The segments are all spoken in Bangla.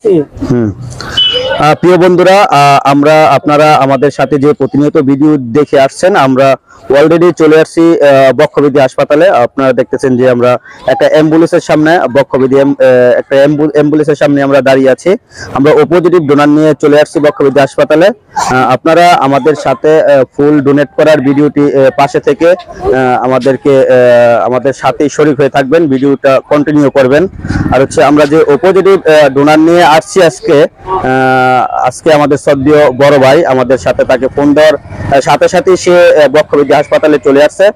হুম। প্রিয় বন্ধুরা, আমরা আপনারা আমাদের সাথে যে প্রতিনিয়ত ভিডিও দেখে আসছেন, আমরা অলরেডি চলে আসছি বক্ষব্যাধি হাসপাতালে। আপনারা দেখতেছেন যে আমরা একটা অ্যাম্বুলেন্সের সামনে একটা অ্যাম্বুলেন্সের সামনে আমরা দাঁড়িয়ে আছি। আমরা পজিটিভ ডোনার নিয়ে চলে আসছি বক্ষব্যাধি হাসপাতালে। আপনারা আমাদের সাথে ফুল ডোনেট করার ভিডিওটি পাশে থেকে আমাদের সাথেই শরীক হয়ে থাকবেন, ভিডিওটা কন্টিনিউ করবেন। আর হচ্ছে আমরা যে পজিটিভ ডোনার নিয়ে আসছি আজকে আমাদের শ্রদ্ধেয় বড় ভাই আমাদের সাথে, তাকে ফোন দেওয়ার সাথে সাথে সে বক্ষব্যাধি হাসপাতালে চলে আসছে।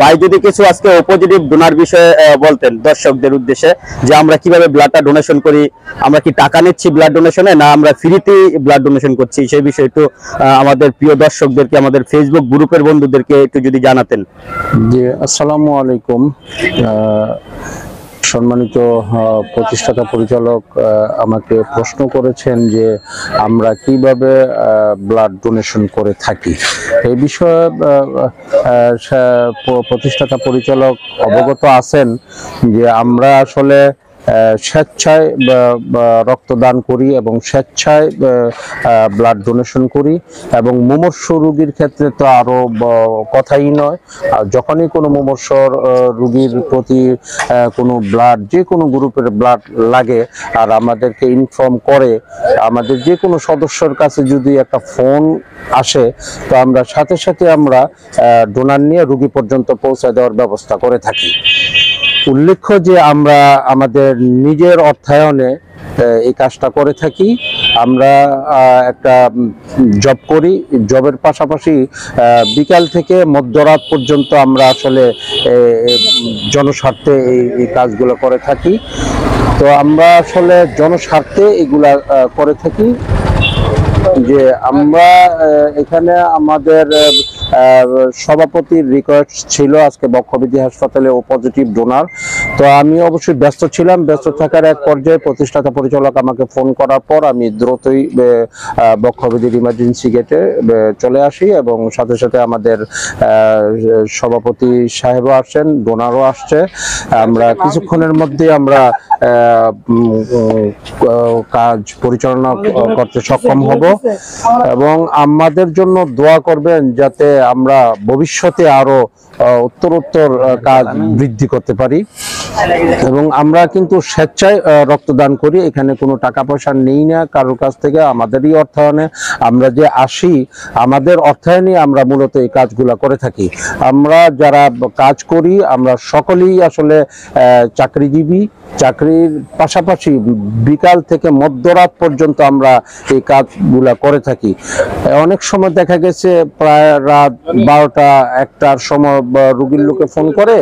ভাই যদি কিছু আজকে পজিটিভ ডোনার বিষয়ে বলতেন দর্শকদের উদ্দেশ্যে, যে আমরা কিভাবে ব্লাডটা ডোনেশন করি, আমরা কি টাকা নিচ্ছি ব্লাড ডোনেশনে, না আমরা ফ্রিতে ব্লাড ডোনেশন করছি, সেই বিষয়ে একটু আমাদের প্রিয় দর্শকদেরকে, আমাদের ফেসবুক গ্রুপের বন্ধুদেরকে একটু যদি জানাতেন। জি, আসসালামু আলাইকুম। সম্মানিত প্রতিষ্ঠাতা পরিচালক আমাকে প্রশ্ন করেছেন যে আমরা কিভাবে ব্লাড ডোনেশন করে থাকি। এই বিষয়ে প্রতিষ্ঠাতা পরিচালক অবগত আছেন যে আমরা আসলে স্বেচ্ছায় রক্তদান করি এবং স্বেচ্ছায় ব্লাড ডোনেশন করি, এবং মুমূর্ষু রোগীর ক্ষেত্রে তো আরো কথাই নয়। যখনই কোনো মুমূর্ষ রোগীর প্রতি কোনো ব্লাড, যে কোনো গ্রুপের ব্লাড লাগে আর আমাদেরকে ইনফর্ম করে, আমাদের যে কোনো সদস্যর কাছে যদি একটা ফোন আসে, তো আমরা সাথে সাথে আমরা ডোনার নিয়ে রোগী পর্যন্ত পৌঁছে দেওয়ার ব্যবস্থা করে থাকি। উল্লেখ্য যে আমরা আমাদের নিজের অর্থায়নে এই কাজটা করে থাকি। আমরা একটা জব করি, জবের পাশাপাশি বিকাল থেকে মধ্যরাত পর্যন্ত আমরা আসলে জনস্বার্থে এই কাজগুলো করে থাকি। তো আমরা আসলে জনস্বার্থে এগুলা করে থাকি। যে আমরা এখানে আমাদের সভাপতির রিকোয়েস্ট ছিল আজকে বক্ষব্যাধি হাসপাতালে পজিটিভ ডোনার। তো আমি অবশ্যই ব্যস্ত ছিলাম, ব্যস্ত থাকার এক পর্যায়ে প্রতিষ্ঠাতা পরিচালক আমাকে ফোন করার পর আমি দ্রুতই বক্ষব্যাধির ইমার্জেন্সি গেটে চলে আসি, এবং সাথে সাথে আমাদের সভাপতি সাহেবও আসছেন, ডোনারও আসছে। আমরা কিছুক্ষণের মধ্যে আমরা কাজ পরিচালনা করতে সক্ষম হব, এবং আমাদের জন্য দোয়া করবেন যাতে আমরা ভবিষ্যতে আরো উত্তরোত্তর কাজ বৃদ্ধি করতে পারি। এবং আমরা কিন্তু স্বেচ্ছায় রক্তদান করি, এখানে কোনো টাকা পয়সা নেই না কারোর কাছ থেকে, আমাদেরই অর্থায়নে আমরা যে আসি, আমাদের অর্থায়নে আমরা মূলত এই কাজগুলা করে থাকি। আমরা যারা কাজ করি আমরা সকলেই আসলে চাকরিজীবী, চাকরির পাশাপাশি বিকাল থেকে মধ্যরাত পর্যন্ত আমরা এই কাজগুলা করে থাকি। অনেক সময় দেখা গেছে প্রায় রাত 12টা 1টার সময় রোগীর লোকে ফোন করে,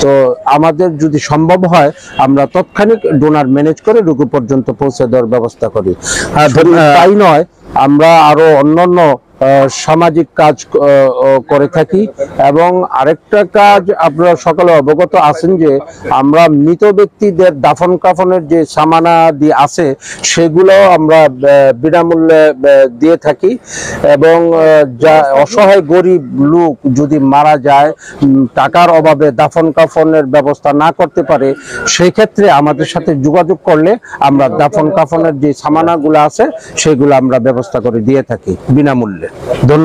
তো আমাদের যদি সম্ভব হয় আমরা তৎক্ষণিক ডোনার ম্যানেজ করে রোগী পর্যন্ত পৌঁছে দেওয়ার ব্যবস্থা করি। তাই নয়, আমরা আরো অন্যান্য সামাজিক কাজ করে থাকি। এবং আরেকটা কাজ আপনারা সকলে অবগত আছেন যে আমরা মৃত ব্যক্তিদের দাফন কাফনের যে সামানা দিয়ে আছে সেগুলো আমরা বিনামূল্যে দিয়ে থাকি। এবং যা অসহায় গরিব লোক যদি মারা যায়, টাকার অভাবে দাফন কাফনের ব্যবস্থা না করতে পারে, সেই ক্ষেত্রে আমাদের সাথে যোগাযোগ করলে আমরা দাফন কাফনের যে সামানাগুলো আছে সেগুলো আমরা ব্যবস্থা করে দিয়ে থাকি বিনামূল্যে। ধন্যবাদ।